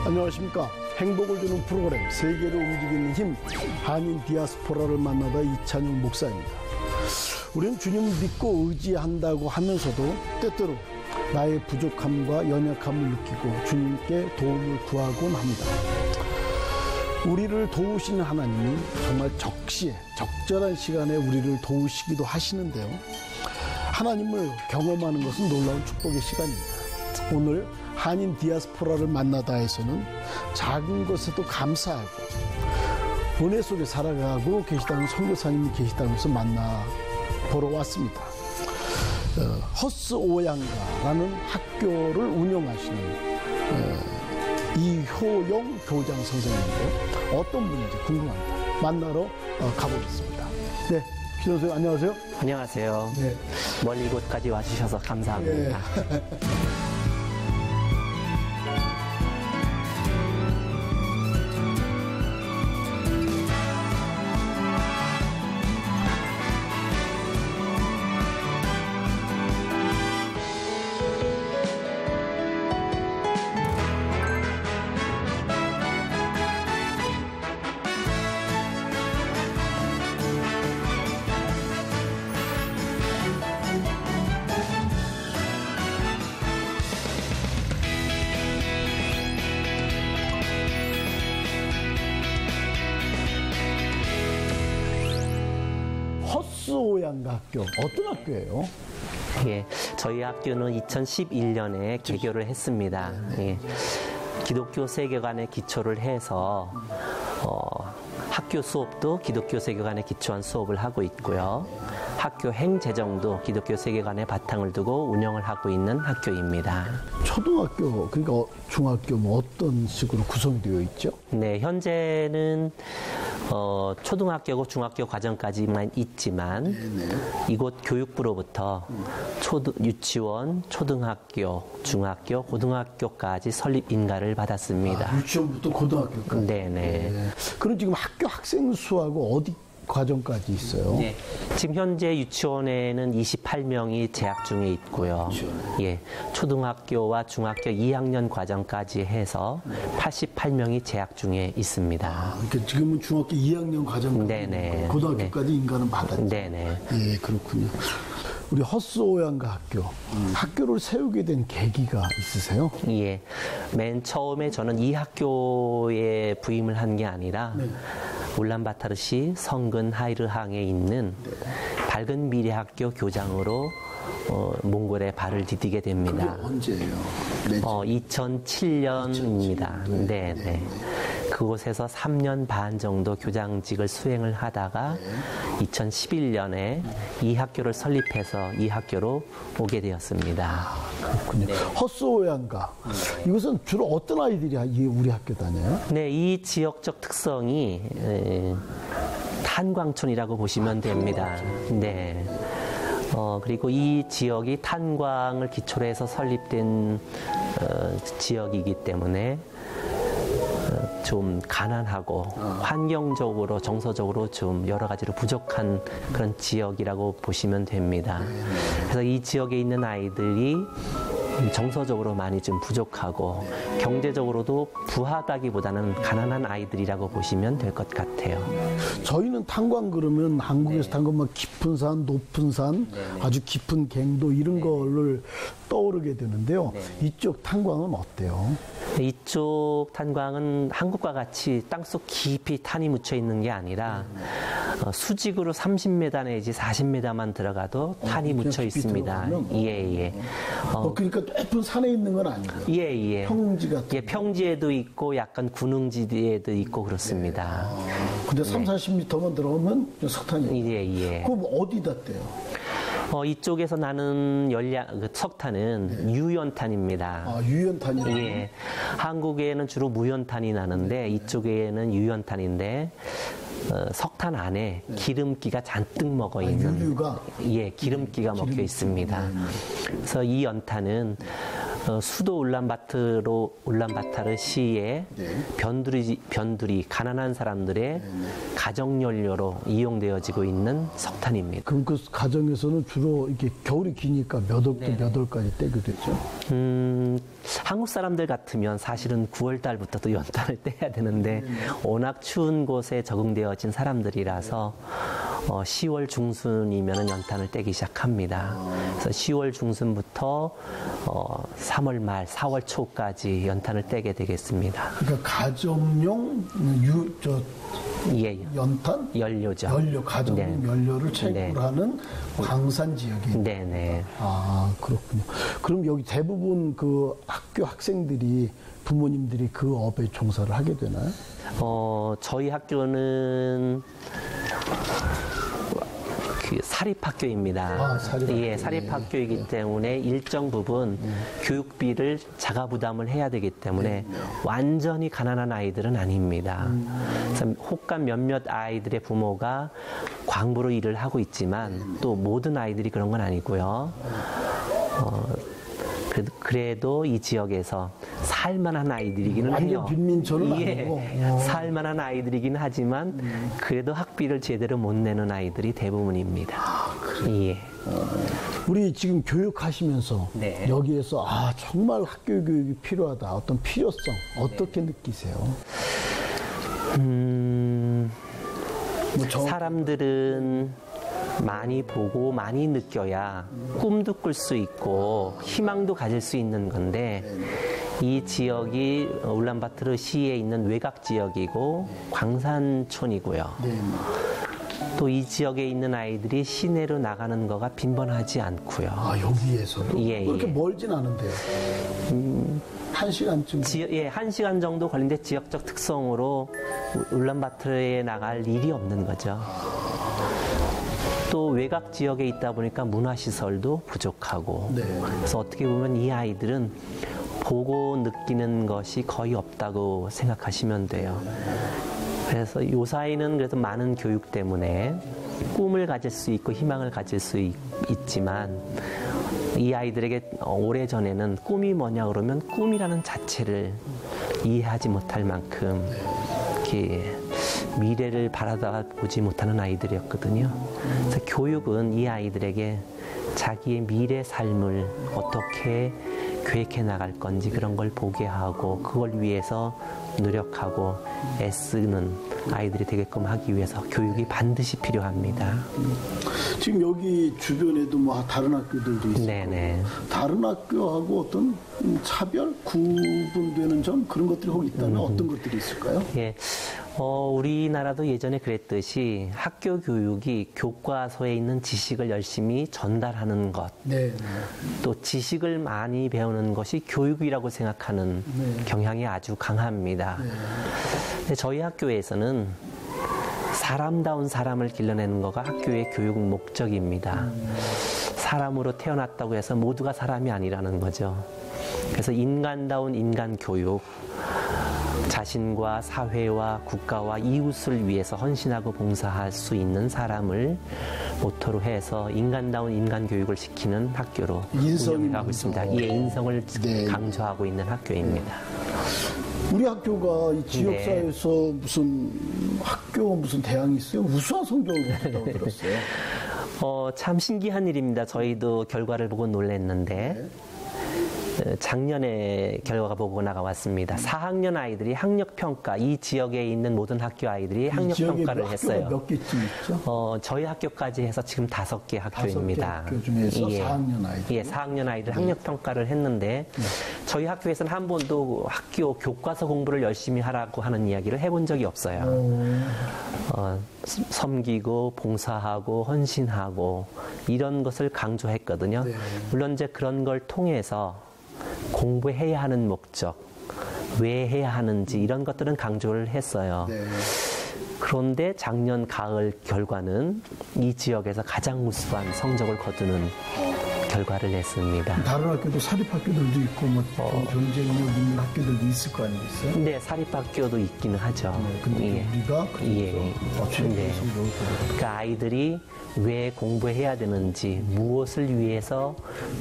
안녕하십니까. 행복을 주는 프로그램 세계를 움직이는 힘 한인 디아스포라를 만나다 이찬용 목사입니다. 우리는 주님을 믿고 의지한다고 하면서도 때때로 나의 부족함과 연약함을 느끼고 주님께 도움을 구하곤 합니다. 우리를 도우시는 하나님이 정말 적시에 적절한 시간에 우리를 도우시기도 하시는데요. 하나님을 경험하는 것은 놀라운 축복의 시간입니다. 오늘 한인 디아스포라를 만나다에서는 작은 것에도 감사하고 은혜 속에 살아가고 계시다는 선교사님이 계시다고 해서 만나보러 왔습니다. 허스 오양가라는 학교를 운영하시는 이효영 교장 선생님인데 어떤 분인지 궁금합니다. 만나러 가보겠습니다. 네, 선생님 안녕하세요. 안녕하세요. 네. 멀리 이곳까지 와주셔서 감사합니다. 네. 허스오양가 학교 어떤 학교예요? 예, 저희 학교는 2011년에 개교를 했습니다. 예, 기독교 세계관에 기초를 해서 학교 수업도 기독교 세계관에 기초한 수업을 하고 있고요. 학교 행재정도 기독교 세계관에 바탕을 두고 운영을 하고 있는 학교입니다. 초등학교, 그러니까 중학교 뭐 어떤 식으로 구성이 되어 있죠? 네, 현재는 초등학교고 중학교 과정까지만 있지만 이곳 교육부로부터 유치원, 초등학교, 중학교, 고등학교까지 설립 인가를 받았습니다. 유치원부터 고등학교까지? 네네. 네. 그럼 지금 학교 학생 수하고 어디 과정까지 있어요? 네. 지금 현재 유치원에는 28명이 재학 중에 있고요. 예, 초등학교와 중학교 2학년 과정까지 해서 88명이 재학 중에 있습니다. 그러니까 지금은 중학교 2학년 과정까지 네네. 고등학교까지 인가는 받았죠? 네네. 예, 그렇군요. 우리 허스오양가 학교, 학교를 세우게 된 계기가 있으세요? 예, 맨 처음에 저는 이 학교에 부임을 한 게 아니라 울란바타르시 성근 하이르항에 있는 밝은 미래학교 교장으로 몽골에 발을 디디게 됩니다. 그게 언제예요? 2007년입니다. 네. 네. 그곳에서 3년 반 정도 교장직을 수행을 하다가 2011년에 이 학교를 설립해서 이 학교로 오게 되었습니다. 그렇군요. 네. 허스오양가, 이것은 주로 어떤 아이들이 우리 학교 다녀요? 네, 이 지역적 특성이 탄광촌이라고 보시면 됩니다. 네. 그리고 이 지역이 탄광을 기초로 해서 설립된 지역이기 때문에 좀 가난하고 환경적으로 정서적으로 좀 여러 가지로 부족한 그런 지역이라고 보시면 됩니다. 그래서 이 지역에 있는 아이들이 정서적으로 많이 좀 부족하고 경제적으로도 부하다기보다는 가난한 아이들이라고 보시면 될 것 같아요. 저희는 탄광 그러면 한국에서 탄광 막 깊은 산, 높은 산, 아주 깊은 갱도 이런 거를 떠오르게 되는데요. 이쪽 탄광은 어때요? 이쪽 탄광은 한국과 같이 땅속 깊이 탄이 묻혀 있는 게 아니라 수직으로 30m 내지 40m만 들어가도 탄이 묻혀 있습니다. 예. 그러니까 높은 산에 있는 건 아니고요. 예. 평지 같은. 예, 평지에도 있고 약간 군흥지대에도 있고 그렇습니다. 근데 30-40m만 들어오면 석탄이. 예. 그럼 어디다 떼요? 이쪽에서 나는 석탄은 유연탄입니다. 아, 유연탄이요? 예. 한국에는 주로 무연탄이 나는데 이쪽에는 유연탄인데 석탄 안에 기름기가 잔뜩 먹어 있는 유류가? 예, 기름기가 먹혀 있습니다. 그래서 이 연탄은 수도 울란바타르 시의 변두리 가난한 사람들의 가정연료로 이용되어지고 있는 석탄입니다. 그럼 그 가정에서는 주로 이렇게 겨울이 기니까 몇 월부터 몇 월까지 떼게 되죠? 한국 사람들 같으면 사실은 9월 달부터도 연탄을 떼야 되는데 워낙 추운 곳에 적응되어진 사람들이라서 10월 중순이면 연탄을 떼기 시작합니다. 그래서 10월 중순부터 3월 말, 4월 초까지 연탄을 떼게 되겠습니다. 그러니까 가정용 예, 연탄? 연료죠. 연료, 가정용 네. 연료를 채굴 네. 하는 광산 지역이. 네네. 아, 그렇군요. 그럼 여기 대부분 그 학교 학생들이, 부모님들이 그 업에 종사를 하게 되나요? 저희 학교는 그 사립학교입니다. 아, 사립학교. 예, 사립학교이기 때문에 일정 부분 교육비를 자가 부담을 해야 되기 때문에 완전히 가난한 아이들은 아닙니다. 그래서 혹간 몇몇 아이들의 부모가 광부로 일을 하고 있지만 또 모든 아이들이 그런 건 아니고요. 그래도 이 지역에서 살만한 아이들이기는 완전 해요. 빈민촌은 예, 아니고. 살만한 아이들이긴 하지만 그래도 학비를 제대로 못 내는 아이들이 대부분입니다. 예. 우리 지금 교육하시면서 네. 여기에서 정말 학교 교육이 필요하다. 어떤 필요성 어떻게 느끼세요? 사람들은 많이 보고 많이 느껴야 꿈도 꿀 수 있고 희망도 가질 수 있는 건데 이 지역이 울란바토르 시에 있는 외곽 지역이고 광산촌이고요. 네. 또 이 지역에 있는 아이들이 시내로 나가는 거가 빈번하지 않고요. 여기에서도? 예, 그렇게 예. 멀진 않은데요. 1시간쯤. 예, 1시간 정도 걸리는데 지역적 특성으로 울란바토르에 나갈 일이 없는 거죠. 또 외곽 지역에 있다 보니까 문화시설도 부족하고 네. 그래서 어떻게 보면 이 아이들은 보고 느끼는 것이 거의 없다고 생각하시면 돼요. 그래서 요 사이는 그래도 많은 교육 때문에 꿈을 가질 수 있고 희망을 가질 수 있지만 이 아이들에게 오래전에는 꿈이 뭐냐 그러면 꿈이라는 자체를 이해하지 못할 만큼 이렇게 미래를 바라다 보지 못하는 아이들이었거든요. 그래서 교육은 이 아이들에게 자기의 미래 삶을 어떻게 계획해 나갈 건지 그런 걸 보게 하고 그걸 위해서 노력하고 애쓰는 아이들이 되게끔 하기 위해서 교육이 반드시 필요합니다. 지금 여기 주변에도 다른 학교들도 있고 네네. 다른 학교하고 어떤 차별, 구분되는 점 그런 것들이 혹 있다면 어떤 것들이 있을까요? 예. 우리나라도 예전에 그랬듯이 학교 교육이 교과서에 있는 지식을 열심히 전달하는 것, 네. 또 지식을 많이 배우는 것이 교육이라고 생각하는 경향이 아주 강합니다. 근데 저희 학교에서는 사람다운 사람을 길러내는 것가 학교의 교육 목적입니다. 사람으로 태어났다고 해서 모두가 사람이 아니라는 거죠. 그래서 인간다운 인간 교육, 자신과 사회와 국가와 이웃을 위해서 헌신하고 봉사할 수 있는 사람을 모토로 해서 인간다운 인간 교육을 시키는 학교로 운영하고 있습니다. 예, 인성을 강조하고 있는 학교입니다. 우리 학교가 이 지역사회에서 무슨 대항이 있어요? 우수한 성적을 거뒀다고 들었어요. 참 신기한 일입니다. 저희도 결과를 보고 놀랐는데 작년에 결과가 보고 나왔습니다. 4학년 아이들이 학력평가, 이 지역에 있는 모든 학교 아이들이 학력평가를 했어요. 몇 개쯤 있죠? 저희 학교까지 해서 지금 5개 학교입니다. 5개 학교 중에서 4학년 아이들. 예, 4학년 아이들 학력평가를 했는데 저희 학교에서는 한 번도 학교 교과서 공부를 열심히 하라고 하는 이야기를 해본 적이 없어요. 섬기고 봉사하고 헌신하고 이런 것을 강조했거든요. 물론 이제 그런 걸 통해서 공부해야 하는 목적, 왜 해야 하는지 이런 것들은 강조를 했어요. 그런데 작년 가을 결과는 이 지역에서 가장 우수한 성적을 거두는 결과를 냈습니다. 다른 학교도 사립학교들도 있고 경쟁력 있는 학교들도 있을 거 아니겠어요? 네, 사립학교도 있기는 하죠. 근데 우리가 그 아이들이 왜 공부해야 되는지, 무엇을 위해서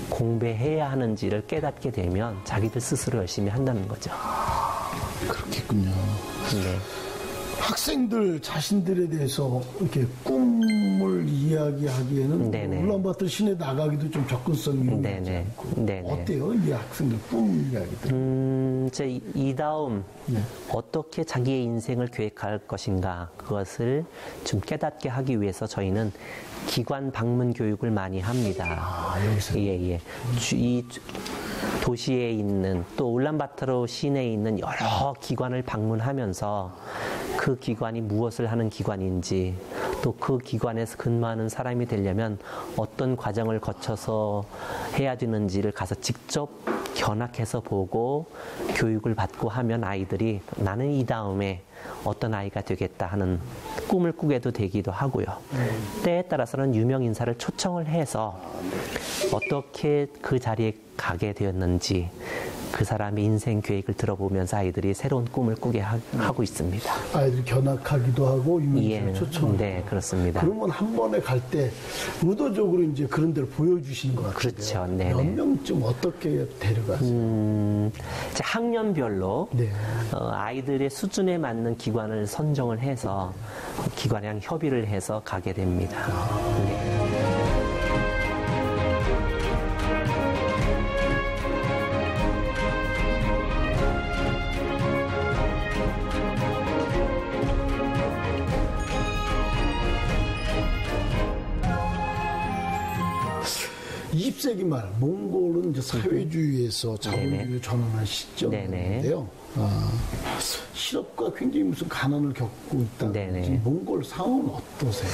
공부해야 하는지를 깨닫게 되면 자기들 스스로 열심히 한다는 거죠. 그렇겠군요. 네. 학생들 자신들에 대해서 이렇게 꿈을 이야기하기에는 네네. 울란바토르 시내 나가기도 좀 접근성이 있지 네네. 않고 네네. 어때요? 이 학생들 꿈 이야기들. 이 다음 네. 어떻게 자기의 인생을 계획할 것인가 그것을 좀 깨닫게 하기 위해서 저희는 기관 방문 교육을 많이 합니다. 아, 여기서. 예. 이 도시에 있는 또 울란바토르 시내에 있는 여러 기관을 방문하면서 그 기관이 무엇을 하는 기관인지 또 그 기관에서 근무하는 사람이 되려면 어떤 과정을 거쳐서 해야 되는지를 가서 직접 견학해서 보고 교육을 받고 하면 아이들이 나는 이 다음에 어떤 아이가 되겠다 하는 꿈을 꾸게도 되기도 하고요. 때에 따라서는 유명 인사를 초청을 해서 어떻게 그 자리에 가게 되었는지 그 사람의 인생 계획을 들어보면서 아이들이 새로운 꿈을 꾸게 하고 있습니다. 아이들이 견학하기도 하고 유명인사를 예, 초청. 네, 그렇습니다. 그러면 한 번에 갈 때 의도적으로 이제 그런 데를 보여주시는 것 같아요. 그렇죠, 네. 몇 명쯤 어떻게 데려가세요? 이제 학년별로 네. 아이들의 수준에 맞는 기관을 선정을 해서 기관이랑 협의를 해서 가게 됩니다. 네. 20세기 말 몽골은 이제 사회주의에서 자본주의로 전환한 시점인데요. 실업과 굉장히 무슨 가난을 겪고 있다든지 몽골 상황은 어떠세요?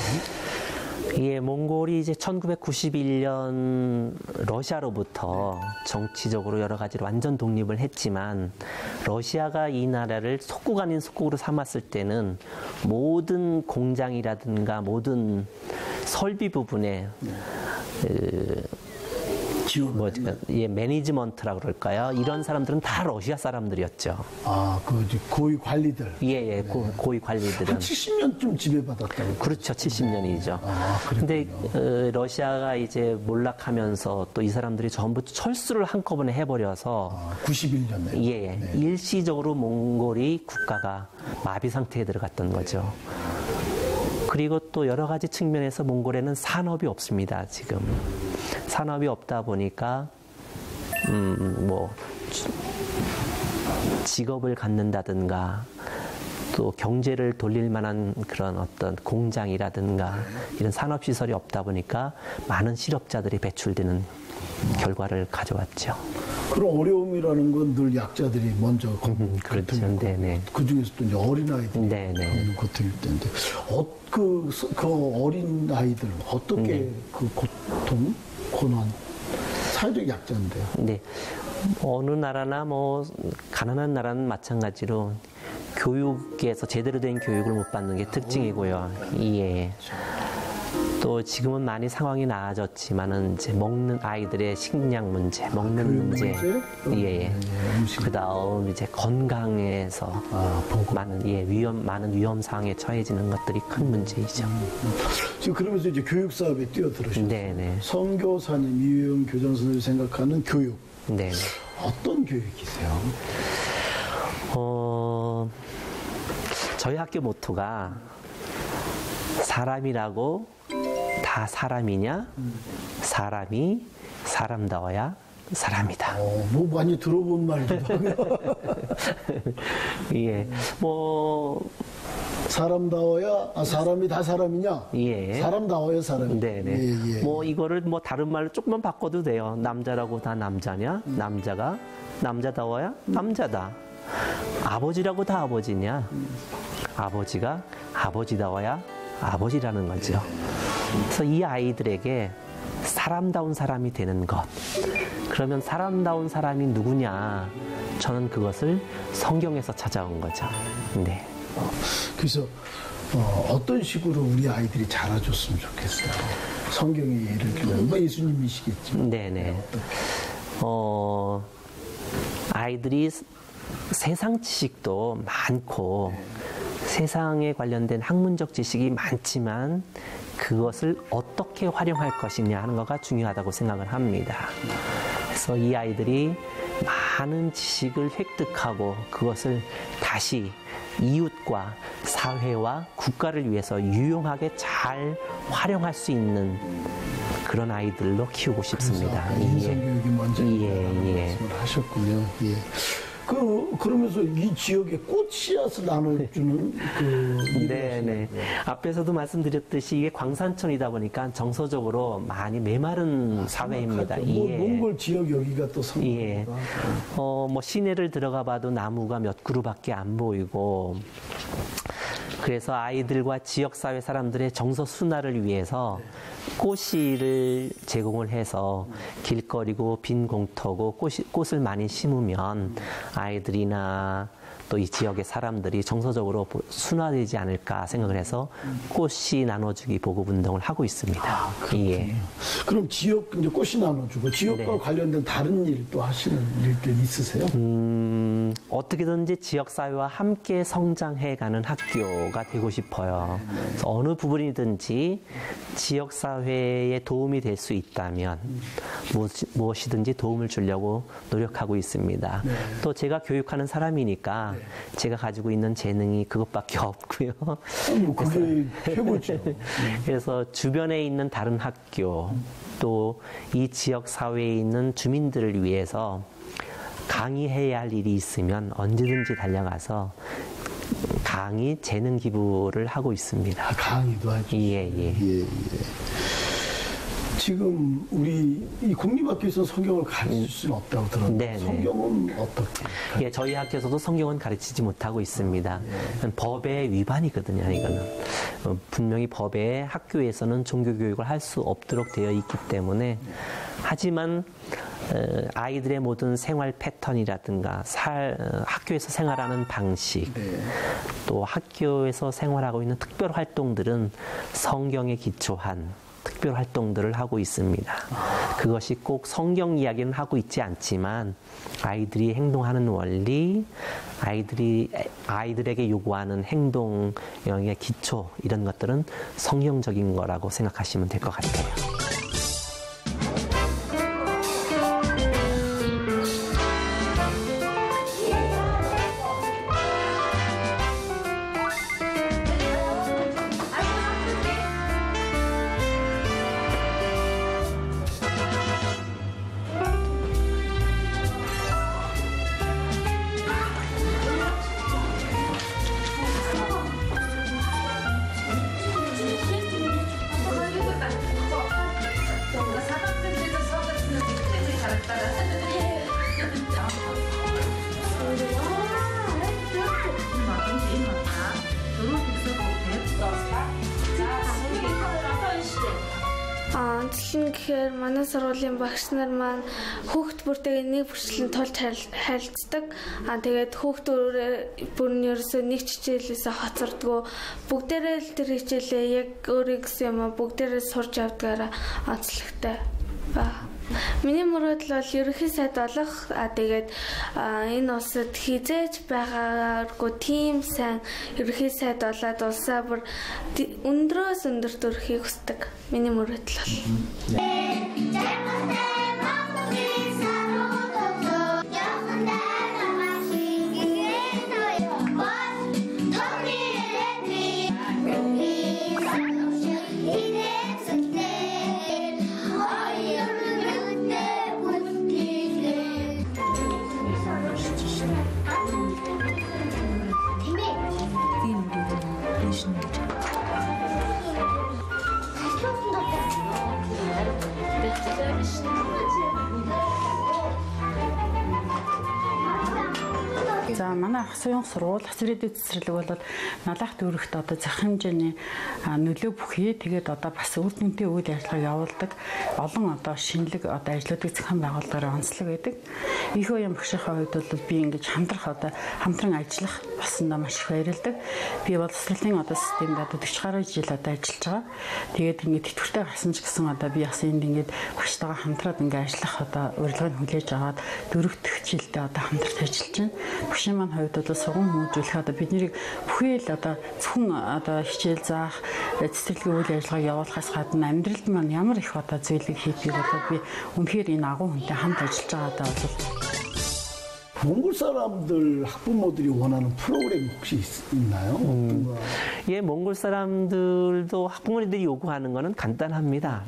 예, 몽골이 이제 1991년 러시아로부터 정치적으로 여러 가지로 완전 독립을 했지만 러시아가 이 나라를 속국 아닌 속국으로 삼았을 때는 모든 공장이라든가 모든 설비 부분에 매니지먼트라고 그럴까요? 이런 사람들은 다 러시아 사람들이었죠. 아, 그 고위 관리들. 예, 고위 관리들은. 한 70년쯤 지배받았다고. 그렇죠, 70년이죠. 아, 근데 러시아가 이제 몰락하면서 또 이 사람들이 전부 철수를 한꺼번에 해버려서 91년에. 예, 일시적으로 몽골이 국가가 마비 상태에 들어갔던 거죠. 그리고 또 여러 가지 측면에서 몽골에는 산업이 없습니다, 지금. 산업이 없다 보니까, 직업을 갖는다든가, 또 경제를 돌릴 만한 그런 어떤 공장이라든가, 이런 산업시설이 없다 보니까 많은 실업자들이 배출되는 결과를 가져왔죠. 그런 어려움이라는 건 늘 약자들이 먼저 그렇죠. 네네. 그 중에서도 이제 어린아이들이 네네. 고통일 텐데, 그 어린아이들, 어떻게 그 고통, 고난, 사회적 약자인데요. 네. 어느 나라나 가난한 나라는 마찬가지로 교육에서 제대로 된 교육을 못 받는 게 특징이고요. 예. 또 지금은 많이 상황이 나아졌지만은 이제 먹는 아이들의 식량 문제, 먹는 문제, 예. 그다음 이제 건강에서 많은 위험 사항에 처해지는 것들이 큰 문제이죠. 지금 그러면서 이제 교육 사업에 뛰어들으셨어요. 네네. 선교사님 이효영 교장 선생님이 생각하는 교육. 네. 어떤 교육이세요? 저희 학교 모토가 사람이라고 다 사람이냐? 사람이 사람다워야 사람이다. 많이 들어본 말이기도 하고요. 예, 사람다워야 사람이 다 사람이냐? 예. 사람다워야 사람이. 네네. 예. 이거를 다른 말로 조금만 바꿔도 돼요. 남자라고 다 남자냐? 남자가 남자다워야 남자다. 아버지라고 다 아버지냐? 아버지가 아버지다워야 아버지라는 거죠. 그래서 이 아이들에게 사람다운 사람이 되는 것. 그러면 사람다운 사람이 누구냐? 저는 그것을 성경에서 찾아온 거죠. 네. 그래서 어떤 식으로 우리 아이들이 자라줬으면 좋겠어요. 성경이 예를 들면 예수님이시겠지만. 네네. 아이들이 세상 지식도 많고 세상에 관련된 학문적 지식이 많지만 그것을 어떻게 활용할 것이냐 하는 거가 중요하다고 생각을 합니다. 그래서 이 아이들이 많은 지식을 획득하고 그것을 다시 이웃과 사회와 국가를 위해서 유용하게 잘 활용할 수 있는 그런 아이들로 키우고 싶습니다. 인성 교육이 먼저 예. 말씀을 하셨군요. 예. 그러면서 이 지역에 꽃 씨앗을 나눠주는 네. 앞에서도 말씀드렸듯이 이게 광산촌이다 보니까 정서적으로 많이 메마른 사회입니다. 몽골 지역 여기가 또 예. 뭐 시내를 들어가 봐도 나무가 몇 그루밖에 안 보이고 그래서 아이들과 지역사회 사람들의 정서 순화를 위해서 꽃씨를 제공을 해서 길거리고 빈 공터고 꽃을 많이 심으면 아이들이나 또 이 지역의 사람들이 정서적으로 순화되지 않을까 생각을 해서 꽃씨 나눠주기 보급 운동을 하고 있습니다. 예. 그럼 지역 이제 꽃이 나눠주고 지역과 관련된 다른 일 또 하시는 일들 있으세요? 어떻게든지 지역사회와 함께 성장해가는 학교가 되고 싶어요. 그래서 어느 부분이든지 지역사회에 도움이 될 수 있다면 무엇이든지 도움을 주려고 노력하고 있습니다. 또 제가 교육하는 사람이니까 제가 가지고 있는 재능이 그것밖에 없고요. 그게 최고죠. 그래서 주변에 있는 다른 학교 또 이 지역 사회에 있는 주민들을 위해서 강의해야 할 일이 있으면 언제든지 달려가서 강의 재능 기부를 하고 있습니다. 강의도 하죠. 예. 지금 우리 이 국립학교에서 성경을 가르칠 수는 없다고 들었는데 성경은 어떻게? 예, 저희 학교에서도 성경은 가르치지 못하고 있습니다. 법의 위반이거든요, 이거는. 분명히 법에 학교에서는 종교교육을 할 수 없도록 되어 있기 때문에 하지만 아이들의 모든 생활 패턴이라든가 학교에서 생활하는 방식 또 학교에서 생활하고 있는 특별 활동들은 성경에 기초한 특별 활동들을 하고 있습니다. 그것이 꼭 성경 이야기는 하고 있지 않지만 아이들이 행동하는 원리, 아이들에게 요구하는 행동의 기초 이런 것들은 성경적인 거라고 생각하시면 될 것 같아요. Тэгэхээр манай сургуулийн багш нар маань хүүхд бүртэйгээ нэг бүрчлэн тулж харилцдаг. Тэгээд хүүхд бүр нь ерөөсөө нэг хичээлээс хоцордгоо бүгдээрээ л тэр хичээлээ яг өөрийн гэсэн юм бүгдээрээ сурж явдгаараа онцлогтой ба. Миний мөрөөдөл бол ерөнхий сайд болох. Тэгээд энэ улсад хизээж байгаагүй тийм сайн ерөнхий сайд болоод улсаа бүр өндрөөс өндөрт өрхийг хүсдэг. Миний мөрөөдөл бол. За манай ах суян сургууль хасвэрийн цэцэрлэг бол налах дүүрэгт одоо зах хэмжээний нөлөө бүхий тэгээд одоо бас үр дүнтэй үйл ажиллагаа явуулдаг олон одоо шинэлэг одоо ажлуудыг зохион байгуулалтаар онцлог байдаг. Их уян багшийнхаа хувьд бол би ингэж хамтрах одоо хамтран ажиллах болсондоо маш их баярлдаг. Би боловсролын одоо системд одоо 40 гаруй жил одоо ажиллаж байгаа. Тэгээд ингэж тэтгэвртэй гарсан ч гэсэн одоо би бас энд ингэж багштайгаа хамтраад ингэ ажиллах одоо урилгыг хүлээж аваад дөрөв дэх жилдээ одоо хамтран ажиллаж байна. Багшийн маань хувьд одоо сургууль хүмүүжүүлэх одоо биднийг бүхий л одоо зөвхөн одоо хичээл заах цэцэрлэгийн үйл ажиллагаа явуулахаас гадна амьдралд маань ямар их одоо зүйлийг хийдгийг бол би үнэхээр энэ агуу хүнтэй хамт ажиллаж байгаадаа бол 몽골 사람들 학부모들이 원하는 프로그램 혹시 있나요? 어떤 거? 예, 몽골 사람들도 학부모님들이 요구하는 거는 간단합니다.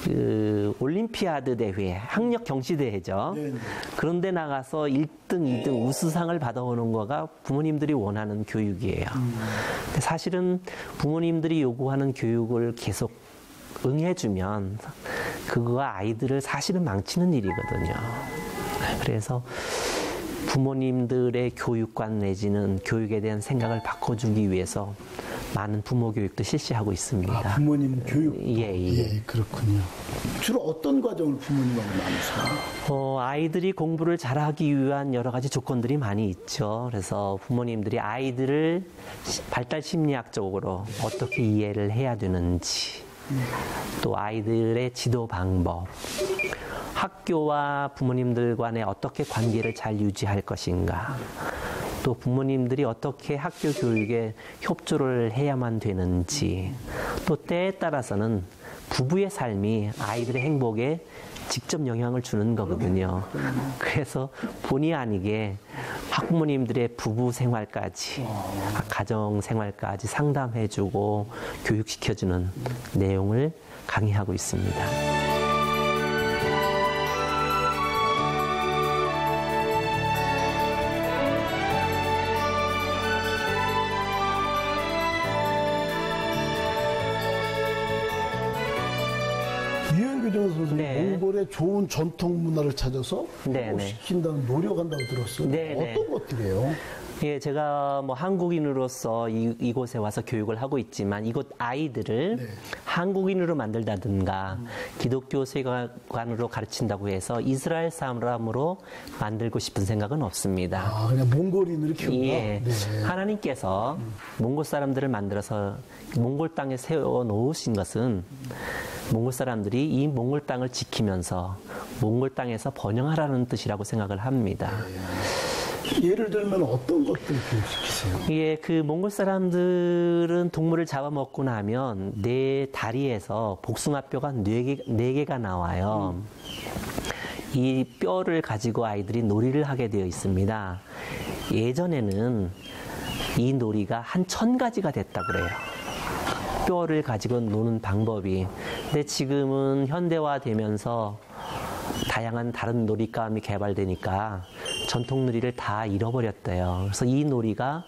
그 올림피아드 대회, 학력 경시 대회죠. 네. 그런데 나가서 1등, 2등 우수상을 받아오는 거가 부모님들이 원하는 교육이에요. 근데 사실은 부모님들이 요구하는 교육을 계속 응해주면 그거가 아이들을 사실은 망치는 일이거든요. 그래서 부모님들의 교육관 내지는 교육에 대한 생각을 바꿔주기 위해서 많은 부모 교육도 실시하고 있습니다. 아, 부모님 교육. 예. 그렇군요. 주로 어떤 과정을 부모님하고 나누세요? 아이들이 공부를 잘하기 위한 여러 가지 조건들이 많이 있죠. 그래서 부모님들이 아이들을 발달 심리학적으로 어떻게 이해를 해야 되는지, 또 아이들의 지도 방법, 학교와 부모님들 간에 어떻게 관계를 잘 유지할 것인가, 또 부모님들이 어떻게 학교 교육에 협조를 해야만 되는지, 또 때에 따라서는 부부의 삶이 아이들의 행복에 직접 영향을 주는 거거든요. 그래서 본의 아니게 학부모님들의 부부 생활까지, 가정 생활까지 상담해주고 교육시켜주는 내용을 강의하고 있습니다. 유현규정 선수는 네. 몽골의 좋은 전통 문화를 찾아서 네, 네. 시킨다는 노력한다고 들었어요. 네, 네. 어떤 것들이에요? 예, 제가 뭐 한국인으로서 이곳에 와서 교육을 하고 있지만 이곳 아이들을 네. 한국인으로 만들다든가 기독교 세계관으로 가르친다고 해서 이스라엘 사람으로 만들고 싶은 생각은 없습니다. 아, 그냥 몽골인으로 키운다? 예, 네. 하나님께서 몽골 사람들을 만들어서 몽골 땅에 세워 놓으신 것은 몽골 사람들이 이 몽골 땅을 지키면서 몽골 땅에서 번영하라는 뜻이라고 생각을 합니다. 예를 들면 어떤 것들 교육시키세요? 예, 그 몽골 사람들은 동물을 잡아먹고 나면 내 다리에서 복숭아뼈가 4개가 나와요. 이 뼈를 가지고 아이들이 놀이를 하게 되어 있습니다. 예전에는 이 놀이가 한 1000가지가 됐다 그래요. 뼈를 가지고 노는 방법이. 근데 지금은 현대화되면서 다양한 다른 놀이감이 개발되니까 전통 놀이를 다 잃어버렸대요. 그래서 이 놀이가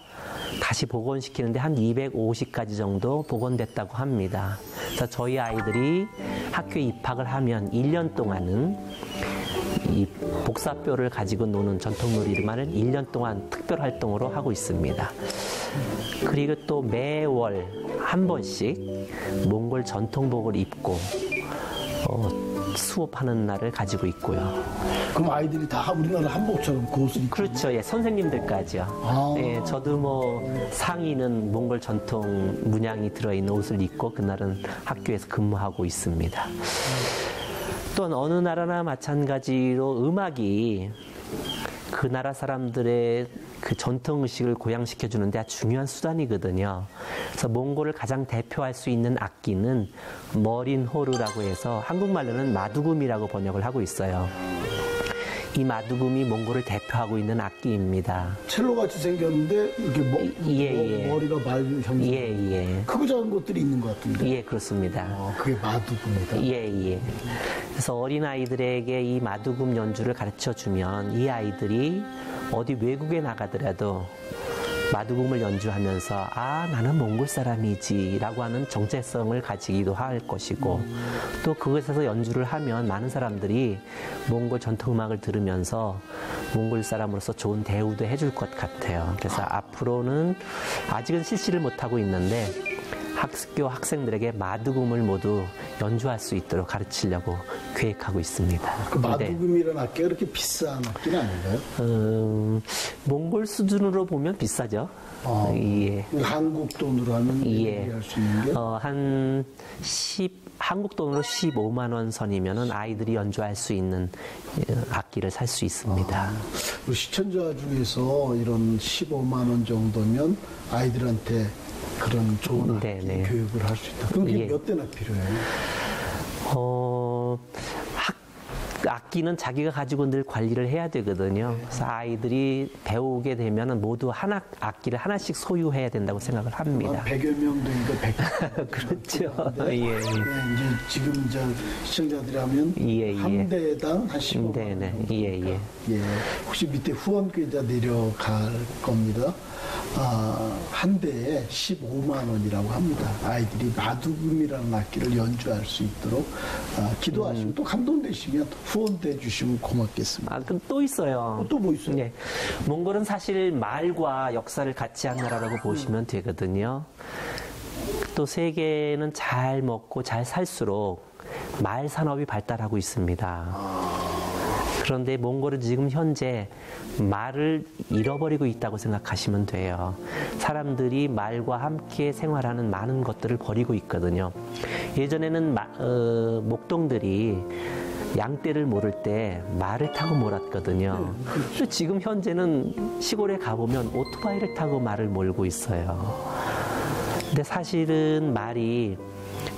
다시 복원시키는데 한 250가지 정도 복원됐다고 합니다. 그래서 저희 아이들이 학교에 입학을 하면 1년 동안은 이 복사뼈를 가지고 노는 전통 놀이만을 1년 동안 특별 활동으로 하고 있습니다. 그리고 또 매월 한 번씩 몽골 전통복을 입고 수업하는 날을 가지고 있고요. 그럼 아이들이 다 우리나라 한복처럼 그 옷을 입고? 그렇죠. 예, 선생님들까지요. 아. 예, 저도 뭐 상의는 몽골 전통 문양이 들어있는 옷을 입고 그날은 학교에서 근무하고 있습니다. 또한 어느 나라나 마찬가지로 음악이 그 나라 사람들의 그 전통 의식을 고양시켜 주는데 아주 중요한 수단이거든요. 그래서 몽골을 가장 대표할 수 있는 악기는 머린호르라고 해서 한국말로는 마두금이라고 번역을 하고 있어요. 이 마두금이 몽골을 대표하고 있는 악기입니다. 첼로같이 생겼는데 이렇게 머리가 말 형성. 예. 크고 작은 것들이 있는 것 같은데. 예, 그렇습니다. 그게 마두금이다. 예. 그래서 어린 아이들에게 이 마두금 연주를 가르쳐 주면 이 아이들이 어디 외국에 나가더라도 마두금을 연주하면서 아, 나는 몽골 사람이지라고 하는 정체성을 가지기도 할 것이고 또 그것에서 연주를 하면 많은 사람들이 몽골 전통음악을 들으면서 몽골 사람으로서 좋은 대우도 해줄 것 같아요. 그래서 앞으로는 아직은 실시를 못하고 있는데 학교 학생들에게 마두금을 모두 연주할 수 있도록 가르치려고 계획하고 있습니다. 그 마두금이라는 악기가 그렇게 비싼 악기는 아닌가요? 몽골 수준으로 보면 비싸죠. 예. 한국 돈으로 하면 예. 할 수 있는 게? 한국 돈으로 15만 원 선이면은 아이들이 연주할 수 있는 악기를 살 수 있습니다. 우리 시청자 중에서 이런 15만 원 정도면 아이들한테 그런 좋은 악기 교육을 할 수 있다. 그럼 그게 몇 대나 필요해요? 그 악기는 자기가 가지고 늘 관리를 해야 되거든요. 그래서 아이들이 배우게 되면 모두 악기를 하나씩 소유해야 된다고 생각을 합니다. 100여 명 되니까 100. 그렇죠. 예. 이제 지금 시청자들이 하면 한 대당 한 15만 네네. 원. 예. 혹시 밑에 후원 계좌 내려갈 겁니다. 한 대에 15만 원이라고 합니다. 아이들이 마두금이라는 악기를 연주할 수 있도록 기도하시면 또 감동되시면 후원도 해주시면 고맙겠습니다. 그럼 또 있어요. 또 뭐 있어요? 네. 몽골은 사실 말과 역사를 같이 한 나라라고 보시면 되거든요. 또 세계는 잘 먹고 잘 살수록 말 산업이 발달하고 있습니다. 그런데 몽골은 지금 현재 말을 잃어버리고 있다고 생각하시면 돼요. 사람들이 말과 함께 생활하는 많은 것들을 버리고 있거든요. 예전에는 목동들이 양떼를 몰을 때 말을 타고 몰았거든요. 근데 지금 현재는 시골에 가보면 오토바이를 타고 말을 몰고 있어요. 근데 사실은 말이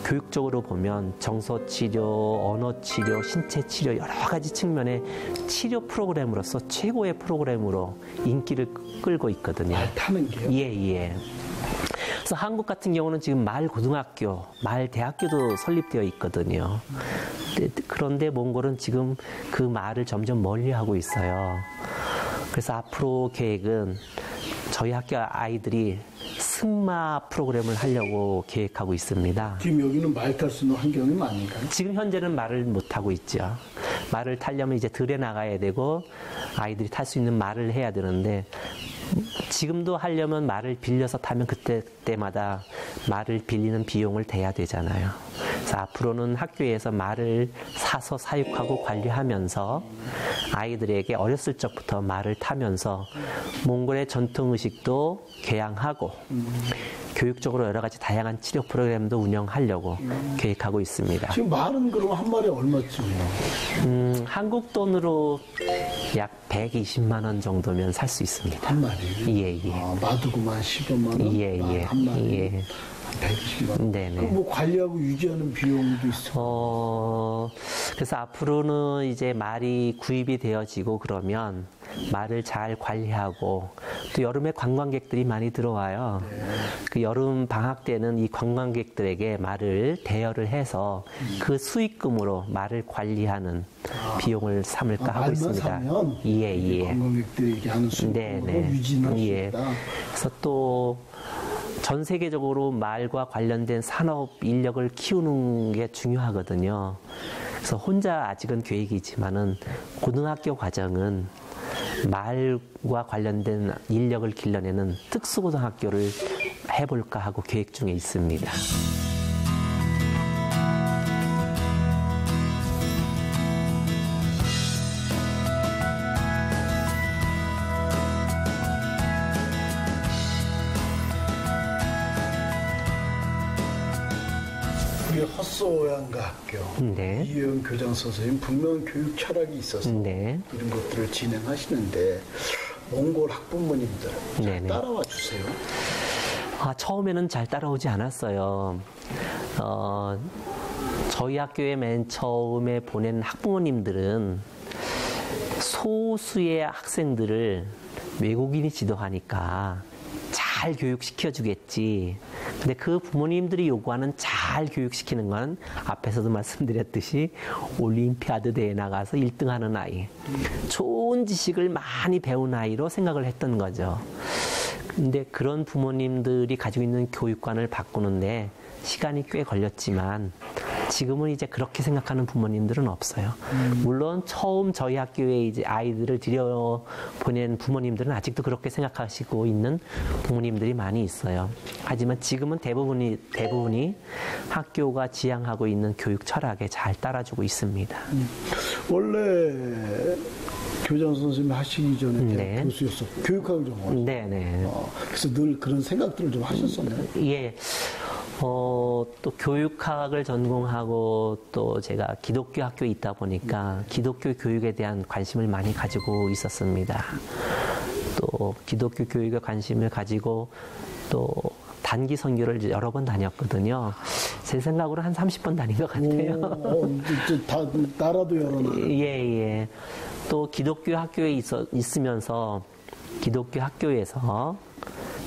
교육적으로 보면 정서치료, 언어치료, 신체치료 여러 가지 측면의 치료 프로그램으로서 최고의 프로그램으로 인기를 끌고 있거든요. 말 타는 게요? 예. 그래서 한국 같은 경우는 지금 말 고등학교, 말 대학교도 설립되어 있거든요. 그런데 몽골은 지금 그 말을 점점 멀리하고 있어요. 그래서 앞으로 계획은 저희 학교 아이들이 승마 프로그램을 하려고 계획하고 있습니다. 지금 여기는 말 탈 수 있는 환경이 많은가요? 지금 현재는 말을 못 하고 있죠. 말을 타려면 이제 들에 나가야 되고 아이들이 탈 수 있는 말을 해야 되는데 지금도 하려면 말을 빌려서 타면 그때마다 말을 빌리는 비용을 대야 되잖아요. 그래서 앞으로는 학교에서 말을 사서 사육하고 관리하면서 아이들에게 어렸을 적부터 말을 타면서 몽골의 전통 의식도 개양하고 교육적으로 여러 가지 다양한 치료 프로그램도 운영하려고 계획하고 있습니다. 지금 말은 그럼 한 마리에 얼마쯤이요? 한국 돈으로 약 120만 원 정도면 살 수 있습니다. 한 마리? 예. 마두고만 15만 원? 예. 한 마리? 예. 120만 원? 네네. 그럼 뭐 관리하고 유지하는 비용도 있어요? 그래서 앞으로는 이제 말이 구입이 되어지고 그러면 말을 잘 관리하고 또 여름에 관광객들이 많이 들어와요. 그 여름 방학 때는 이 관광객들에게 말을 대여를 해서 그 수익금으로 말을 관리하는 비용을 삼을까 하고 있습니다. 말만 사면 예. 관광객들에게 하는 수익금으로 유지는 할 수 있다. 그래서 또 전 세계적으로 말과 관련된 산업 인력을 키우는 게 중요하거든요. 그래서 혼자 아직은 계획이지만은 고등학교 과정은 말과 관련된 인력을 길러내는 특수고등학교를 해볼까 하고 계획 중에 있습니다. 우리 헛소양가 학교 네. 이혜영 교장 선생님 분명 교육 철학이 있어서 네. 이런 것들을 진행하시는데 몽골 학부모님들 잘 네네. 따라와 주세요. 처음에는 잘 따라오지 않았어요. 저희 학교에 맨 처음에 보낸 학부모님들은 소수의 학생들을 외국인이 지도하니까 잘 교육시켜주겠지. 근데 그 부모님들이 요구하는 잘 교육시키는 건 앞에서도 말씀드렸듯이 올림피아드 대회에 나가서 1등하는 아이, 좋은 지식을 많이 배운 아이로 생각을 했던 거죠. 근데 그런 부모님들이 가지고 있는 교육관을 바꾸는데 시간이 꽤 걸렸지만 지금은 이제 그렇게 생각하는 부모님들은 없어요. 물론 처음 저희 학교에 이제 아이들을 들여보낸 부모님들은 아직도 그렇게 생각하시고 있는 부모님들이 많이 있어요. 하지만 지금은 대부분이 학교가 지향하고 있는 교육 철학에 잘 따라주고 있습니다. 원래 교장 선생님 하시기 전에 대학 교수였었고 교육학을 전공하셨어요. 네네. 그래서 늘 그런 생각들을 좀 하셨었나요? 예. 또 교육학을 전공하고 또 제가 기독교 학교에 있다 보니까 기독교 교육에 대한 관심을 많이 가지고 있었습니다. 또 기독교 교육에 관심을 가지고 또 단기 선교를 여러 번 다녔거든요. 제 생각으로 한 30번 다닌 것 같아요. 이제 다 나라도 여러 나라. 예. 또 기독교 학교에 있으면서 기독교 학교에서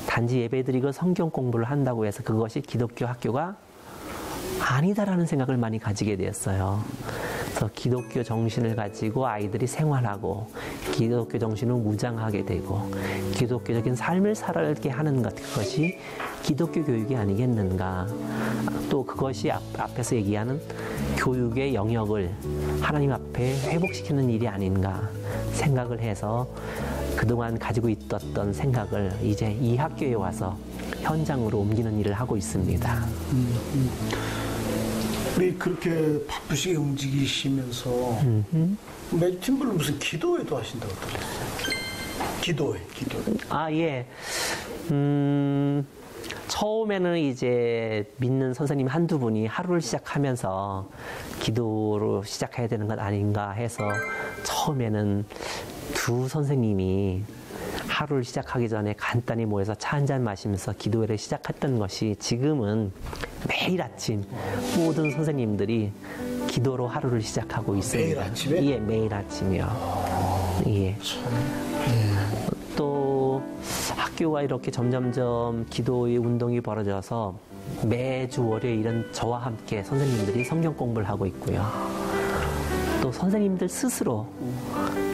단지 예배드리고 성경 공부를 한다고 해서 그것이 기독교 학교가 아니다라는 생각을 많이 가지게 되었어요. 그래서 기독교 정신을 가지고 아이들이 생활하고 기독교 정신을 무장하게 되고 기독교적인 삶을 살게 하는 것, 그것이 기독교 교육이 아니겠는가. 또 그것이 앞에서 얘기하는 교육의 영역을 하나님 앞에 회복시키는 일이 아닌가 생각을 해서 그동안 가지고 있었던 생각을 이제 이 학교에 와서 현장으로 옮기는 일을 하고 있습니다. 우리 그렇게 바쁘시게 움직이시면서 매주 팀별로 무슨 기도회도 하신다고 들었어요. 기도회. 아, 예. 처음에는 이제 믿는 선생님 한두 분이 하루를 시작하면서 기도로 시작해야 되는 것 아닌가 해서 처음에는 두 선생님이 하루를 시작하기 전에 간단히 모여서 차 한잔 마시면서 기도회를 시작했던 것이 지금은 매일 아침 모든 선생님들이 기도로 하루를 시작하고 있습니다. 매일 아침에? 예, 매일 아침이요. 예. 또 학교가 이렇게 점점점 기도의 운동이 벌어져서 매주 월요일은 저와 함께 선생님들이 성경 공부를 하고 있고요. 또 선생님들 스스로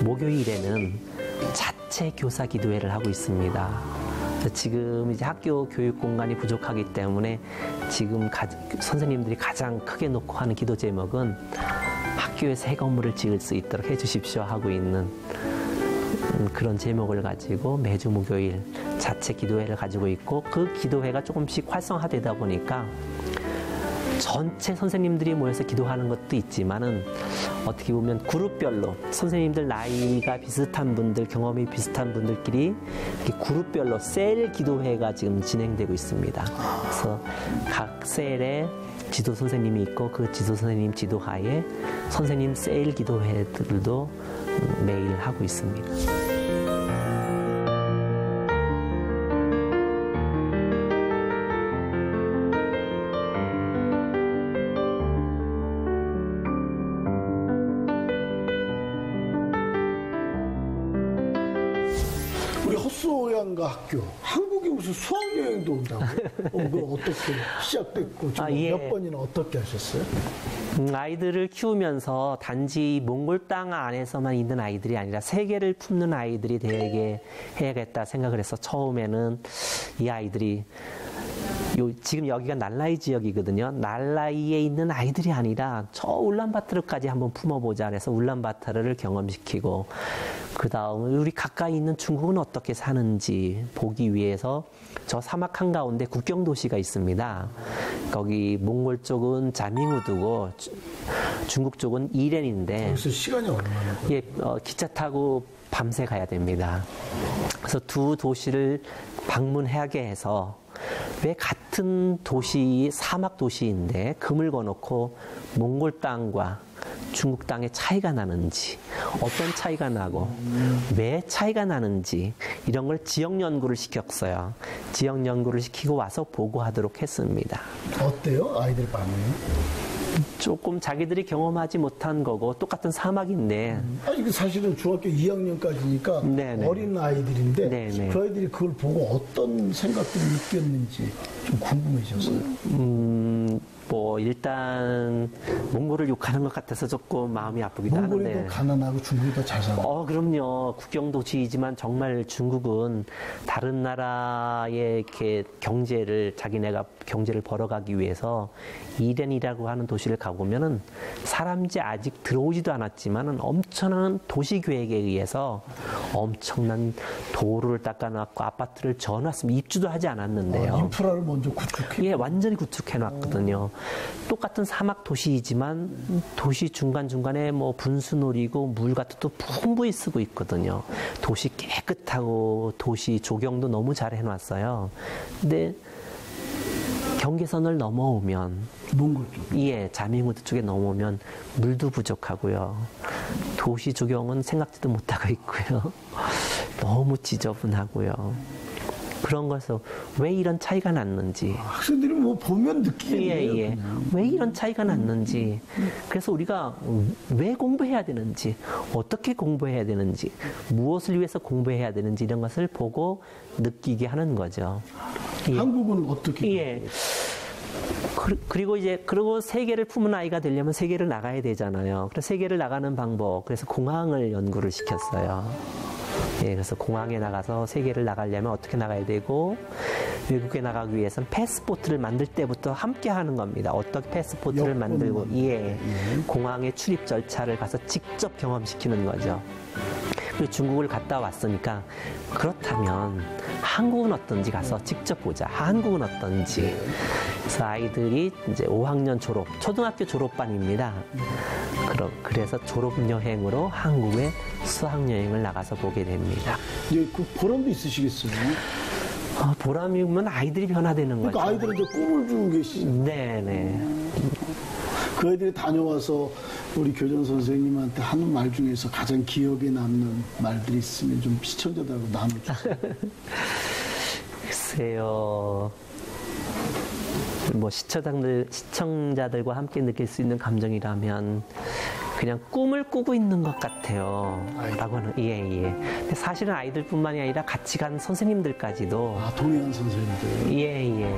목요일에는 자체 교사 기도회를 하고 있습니다. 지금 이제 학교 교육 공간이 부족하기 때문에 지금 선생님들이 가장 크게 놓고 하는 기도 제목은 학교에 새 건물을 지을 수 있도록 해주십시오 하고 있는 그런 제목을 가지고 매주 목요일 자체 기도회를 가지고 있고, 그 기도회가 조금씩 활성화되다 보니까 전체 선생님들이 모여서 기도하는 것도 있지만은 어떻게 보면 그룹별로 선생님들 나이가 비슷한 분들, 경험이 비슷한 분들끼리 이렇게 그룹별로 셀 기도회가 지금 진행되고 있습니다. 그래서 각 셀에 지도 선생님이 있고 그 지도 선생님 지도하에 선생님 셀 기도회들도 매일 하고 있습니다. 우리 헛소양가 학교, 한국에 무슨 수학여행도 온다고? 그 어떻게 시작됐고 예. 몇 번이나 어떻게 하셨어요? 아이들을 키우면서 단지 몽골 땅 안에서만 있는 아이들이 아니라 세계를 품는 아이들이 되게 해야겠다 생각을 해서 처음에는 이 아이들이 지금 여기가 날라이 지역이거든요. 날라이에 있는 아이들이 아니라 저 울란바토르까지 한번 품어보자 그래서 울란바토르를 경험시키고, 그 다음 우리 가까이 있는 중국은 어떻게 사는지 보기 위해서 저 사막 한가운데 국경 도시가 있습니다. 거기 몽골 쪽은 자밍우드고 중국 쪽은 이렌인데 그래서 시간이 얼마나 걸려요? 예, 기차 타고 밤새 가야 됩니다. 그래서 두 도시를 방문하게 해서 왜 같은 도시, 사막 도시인데 금을 거놓고 몽골 땅과 중국 땅의 차이가 나는지, 어떤 차이가 나고 왜 차이가 나는지 이런 걸 지역 연구를 시켰어요. 지역 연구를 시키고 와서 보고하도록 했습니다. 어때요? 아이들 반응이? 조금 자기들이 경험하지 못한 거고 똑같은 사막인데 이게 사실은 중학교 2학년까지니까 네네. 어린 아이들인데 네네. 그 아이들이 그걸 보고 어떤 생각들을 느꼈는지 좀 궁금해졌어요. 뭐 일단 몽골을 욕하는 것 같아서 조금 마음이 아프기도 몽골이 하는데. 더 가난하고 중국이 더 잘 살아요. 그럼요. 국경 도시이지만 정말 중국은 다른 나라의 이렇게 자기네가 경제를 벌어가기 위해서 이렌이라고 하는 도시를 가보면은 사람이 아직 들어오지도 않았지만은 엄청난 도시 계획에 의해서 엄청난 도로를 닦아놨고 아파트를 지어놨으면 입주도 하지 않았는데요. 인프라를 먼저 구축해. 예, 완전히 구축해놨거든요. 똑같은 사막 도시이지만 도시 중간중간에 뭐 분수놀이고 물 같은 것도 풍부히 쓰고 있거든요. 도시 깨끗하고 도시 조경도 너무 잘 해놨어요. 근데 경계선을 넘어오면 몽골 쪽. 예, 자밍우드 쪽에 넘어오면 물도 부족하고요. 도시 조경은 생각지도 못하고 있고요. 너무 지저분하고요. 그런 것을 왜 이런 차이가 났는지. 학생들이 뭐 보면 느끼겠네요. 예. 왜 이런 차이가 났는지. 그래서 우리가 왜 공부해야 되는지, 어떻게 공부해야 되는지, 무엇을 위해서 공부해야 되는지 이런 것을 보고 느끼게 하는 거죠. 예. 한국은 어떻게? 예. 그리고 세계를 품은 아이가 되려면 세계를 나가야 되잖아요. 그래서 세계를 나가는 방법, 그래서 공항을 연구를 시켰어요. 예, 그래서 공항에 나가서 세계를 나가려면 어떻게 나가야 되고, 외국에 나가기 위해서는 패스포트를 만들 때부터 함께 하는 겁니다. 어떻게 패스포트를 만들고, 공항의 출입 절차를 가서 직접 경험시키는 거죠. 그리고 중국을 갔다 왔으니까, 그렇다면 한국은 어떤지 가서 직접 보자. 한국은 어떤지. 그래서 아이들이 이제 5학년 졸업, 초등학교 졸업반입니다. 그래서 졸업여행으로 한국에 수학여행을 나가서 보게 됩니다. 예, 그 보람도 있으시겠어요? 보람이면 아이들이 변화되는 거죠. 그러니까 아이들은 이제 꿈을 주고 계시죠. 네네. 그 아이들이 다녀와서 우리 교장 선생님한테 하는 말 중에서 가장 기억에 남는 말들이 있으면 좀 시청자들하고 나눠주세요. 글쎄요. 뭐 시청자들과 함께 느낄 수 있는 감정이라면 그냥 꿈을 꾸고 있는 것 같아요. 라고는 예. 근데 사실은 아이들뿐만이 아니라 같이 간 선생님들까지도 동행한 선생님들. 예.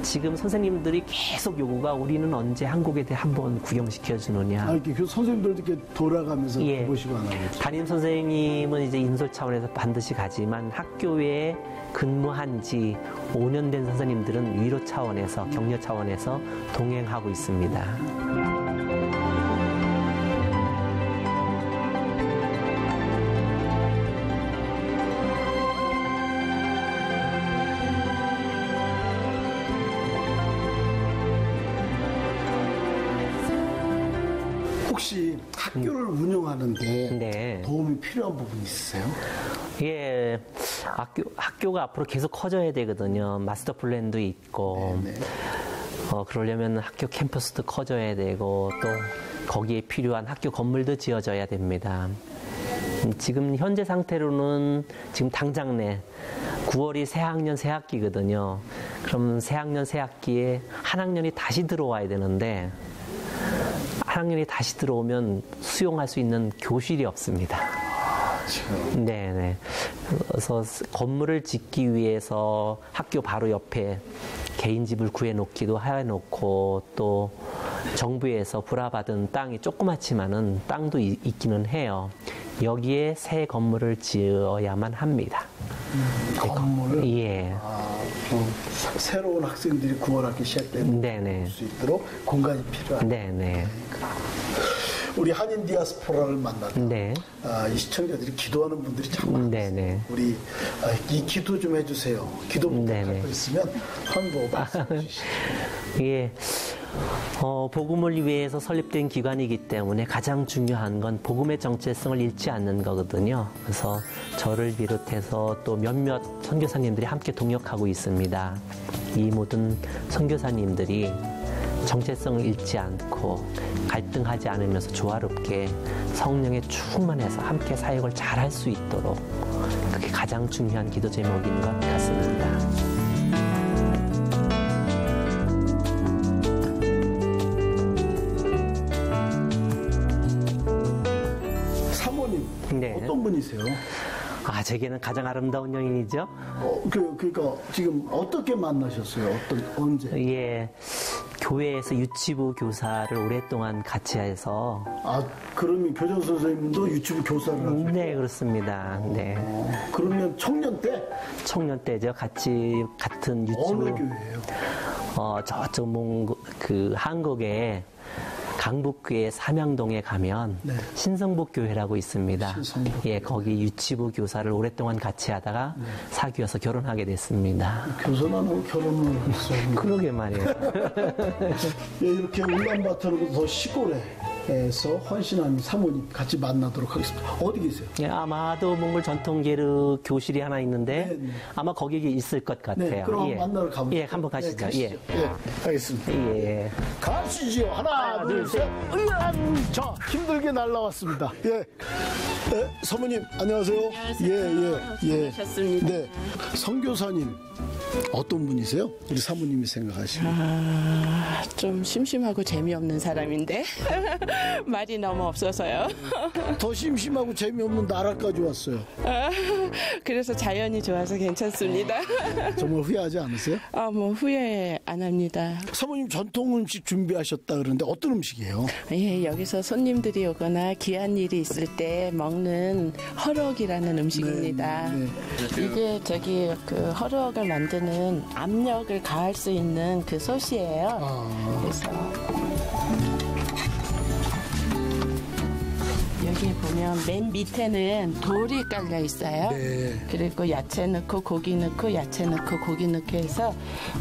지금 선생님들이 계속 요구가 우리는 언제 한국에 대해 한번 구경시켜 주느냐. 이렇게 그 선생님들도 이렇게 돌아가면서 보시고 안 하겠죠. 담임 선생님은 이제 인솔 차원에서 반드시 가지만 학교에 근무한 지 5년 된 선생님들은 위로 차원에서, 격려 차원에서 동행하고 있습니다. 혹시 학교를 운영하는데 네. 도움이 필요한 부분 있으세요? 예, 학교가 앞으로 계속 커져야 되거든요. 마스터 플랜도 있고, 그러려면 학교 캠퍼스도 커져야 되고, 또 거기에 필요한 학교 건물도 지어져야 됩니다. 지금 현재 상태로는 지금 당장 9월이 새학년 새학기거든요. 그럼 새학년 새학기에 한 학년이 다시 들어와야 되는데, 한 학년이 다시 들어오면 수용할 수 있는 교실이 없습니다. 네네. 그래서 건물을 짓기 위해서 학교 바로 옆에 개인 집을 구해놓기도 해놓고 또 정부에서 불화받은 땅이 조그맣지만은 땅도 있기는 해요. 여기에 새 건물을 지어야만 합니다. 건물을? 예. 새로운 학생들이 9월 학기 시작되는 수 있도록 공간이 필요하다. 네네. 우리 한인 디아스포라를 만나다 이 시청자들이 기도하는 분들이 참 많아요. 우리 이 기도 좀 해주세요. 기도 부탁할 거 있으면 한번 말씀해 주시죠. 예. 복음을 위해서 설립된 기관이기 때문에 가장 중요한 건 복음의 정체성을 잃지 않는 거거든요. 그래서 저를 비롯해서 또 몇몇 선교사님들이 함께 동역하고 있습니다. 이 모든 선교사님들이 정체성을 잃지 않고 갈등하지 않으면서 조화롭게 성령에 충만해서 함께 사역을 잘할 수 있도록 그게 가장 중요한 기도 제목인 것 같습니다. 사모님, 어떤 분이세요? 제게는 가장 아름다운 여인이죠. 그러니까 지금 어떻게 만나셨어요? 언제? 예. 교회에서 유치부 교사를 오랫동안 같이 해서. 그러면 교장 선생님도 유치부 교사를 하셨어요? 네, 그렇습니다. 네. 그러면 청년 때? 청년 때죠. 같은 유치부. 어느 교회예요? 저쪽 한국에 강북교회 삼양동에 가면 신성복교회라고 있습니다. 예, 거기 유치부 교사를 오랫동안 같이 하다가 사귀어서 결혼하게 됐습니다. 교사는 안 하고 결혼을 했어요. 그러게 말이에요. 예, 이렇게 울란바토르보다 더 시골에서 헌신한 사모님 같이 만나도록 하겠습니다. 어디 계세요? 예, 아마도 몽골 전통계르 교실이 하나 있는데 아마 거기에 있을 것 같아요. 네, 그럼 만나러 가보죠. 예, 한번 가시죠. 예, 가겠습니다. 예. 가시지요. 하나, 둘, 셋. 자, 힘들게 날라왔습니다. 예. 네, 사모님 안녕하세요. 예. 수고하셨습니다. 네, 선교사님 어떤 분이세요? 우리 사모님이 생각하시는. 좀 심심하고 재미없는 사람인데 말이 너무 없어서요. 더 심심하고 재미없는 나라까지 왔어요. 그래서 자연이 좋아서 괜찮습니다. 정말 후회하지 않으세요? 뭐 후회 안 합니다. 사모님 전통 음식 준비하셨다 그러는데 어떤 음식이에요? 예, 여기서 손님들이 오거나 귀한 일이 있을 때 먹는 허럭이라는 음식입니다. 네. 이게 저기 그 허럭을 만드는 압력을 가할 수 있는 그 솥이에요. 그래서 여기 보면 맨 밑에는 돌이 깔려 있어요. 네. 그리고 야채 넣고 고기 넣고 야채 넣고 고기 넣고 해서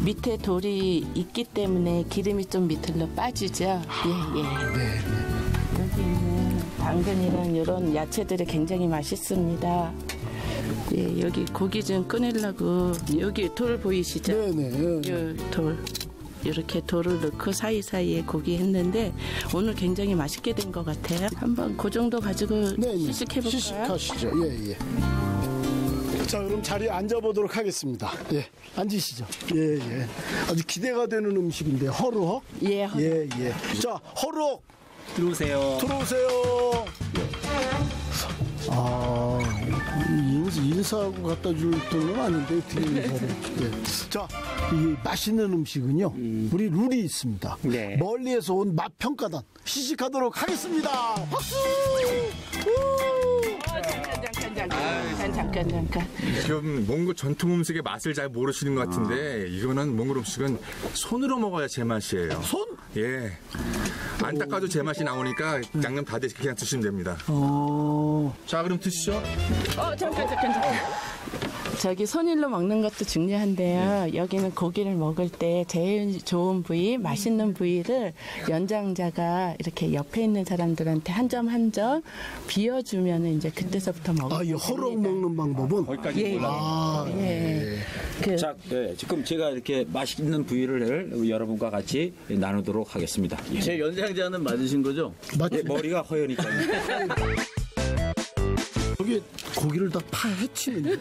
밑에 돌이 있기 때문에 기름이 좀 밑으로 빠지죠. 예. 여기 있는 당근이랑 이런 야채들이 굉장히 맛있습니다. 예, 여기 고기 좀 꺼내려고 여기 돌 보이시죠? 네네. 이 돌. 이렇게 돌을 넣고 사이사이에 고기 했는데 오늘 굉장히 맛있게 된 것 같아요. 한번 그 정도 가지고 시식해볼까요? 시식하시죠. 예. 자, 그럼 자리에 앉아보도록 하겠습니다. 예, 앉으시죠. 예. 아주 기대가 되는 음식인데 허르헉? 예, 허럭. 예. 자, 허르헉 들어오세요. 인사하고 갖다 줄 돈은 아닌데 어떻게 인사를? 예. 자, 이 맛있는 음식은요. 우리 룰이 있습니다. 네. 멀리에서 온 맛 평가단 시식하도록 하겠습니다. 박수! 잠깐. 지금 몽골 전통 음식의 맛을 잘 모르시는 것 같은데 이거는 몽골 음식은 손으로 먹어야 제맛이에요. 손? 예. 안 닦아도 제맛이 나오니까 양념 다 되시 그냥 드시면 됩니다. 자, 그럼 드시죠. 잠깐. 저기 손일로 먹는 것도 중요한데요. 여기는 고기를 먹을 때 제일 좋은 부위, 맛있는 부위를 연장자가 이렇게 옆에 있는 사람들한테 한 점 한 점 비워주면 이제 그때서부터 먹어요. 이 허럭 먹는 방법은? 거기까지 몰라요. 자, 지금 제가 이렇게 맛있는 부위를 여러분과 같이 나누도록 하겠습니다. 제 연장자는 맞으신 거죠? 맞죠. 예, 머리가 허여니까요. 저기 고기를 다 파헤치는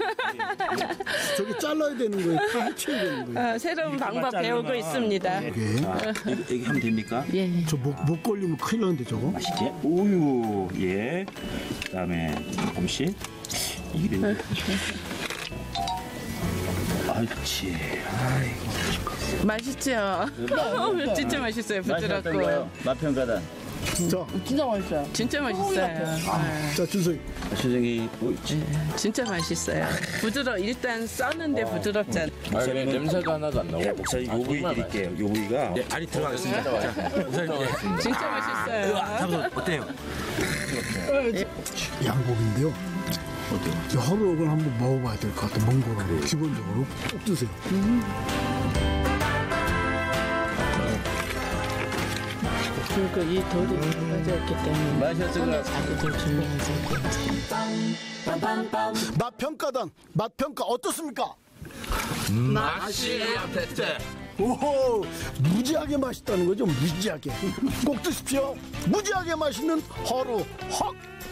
저기 잘라야 되는 거예요. 파헤쳐야 되는 거예요. 새로운 방법 배우고 있습니다. 여기 하면 됩니까? 예. 저 목 걸리면 큰일 나는데 저거. 맛있지? 우유, 예. 그다음에 조금씩 이게 아이치, 아이고. 맛있죠? 진짜 맛있어요. 부드럽고. 맛평가단. 자, 진짜 맛있어요. 자 준석이. 수정이 진짜 맛있어요. 일단 써는데 부드럽잖아요. 냄새가 하나도 안 나고. 네, 목사님 요 부위 드릴게요. 요 부위가 네, 알이 들어가겠습니다. 자, 목사님. 진짜 맛있어요. 잠깐 어때요? 양고기인데요. 이 허럭을 한번 먹어봐야 될 것 같아. 몽골어로 기본적으로 꼭 드세요. 그리고 이 돌이 빠져있기 때문에 맛있을 것 자기들 중요하지. 맛 평가단 맛 평가 어떻습니까? 맛이 어땠대? 오호, 무지하게 맛있다는 거죠. 무지하게. 꼭 드십시오. 무지하게 맛있는 허럭.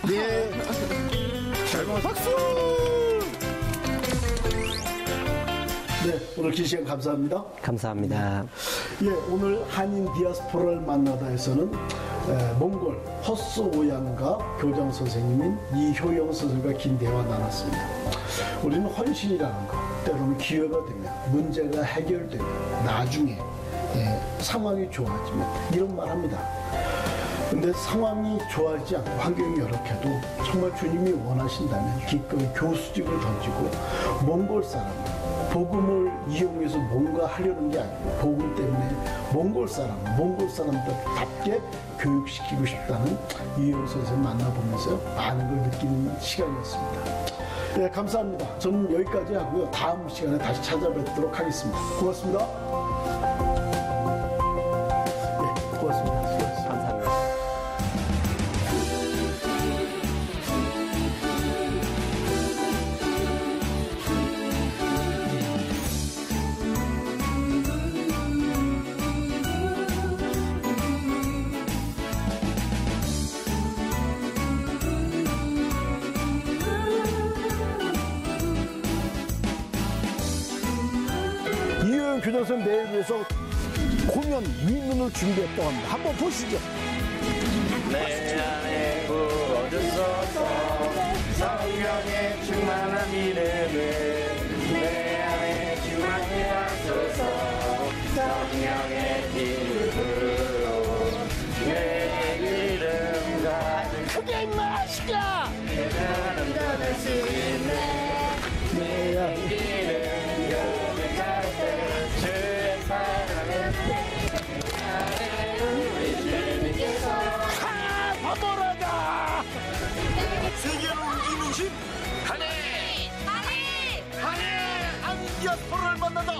네. 잘 먹었습니다. 박수. 네, 오늘 긴 시간 감사합니다. 감사합니다. 예, 오늘 한인 디아스포라를 만나다에서는 몽골 헛소오양과 교장 선생님인 이효영 선생과 긴 대화 나눴습니다. 우리는 헌신이라는 것, 때로는 기회가 되면 문제가 해결되면 나중에 상황이 좋아지면 이런 말 합니다. 근데 상황이 좋아지지 않고 환경이 열악해도 정말 주님이 원하신다면 기꺼이 교수직을 던지고 몽골 사람 복음을 이용해서 뭔가 하려는 게 아니고 복음 때문에 몽골 사람들답게 교육시키고 싶다는 이효영 선생님 만나보면서 많은 걸 느끼는 시간이었습니다. 네, 감사합니다. 저는 여기까지 하고요. 다음 시간에 다시 찾아뵙도록 하겠습니다. 고맙습니다. 교장선 내일 위해서 공연 위문을 준비했다고 합니다. 한번 보시죠. 내 안에 부어주소서 성령의 충만한 이름을 내 안에 충만히 하소서 성령의 기름으로 내 이름 가득 크게 마시까 이름 가득 수 있네 내 이름 가득할 때 주의 사랑을 세계를 움직이는 힘 한해 한해 한해 안 디아스포라를 만난다.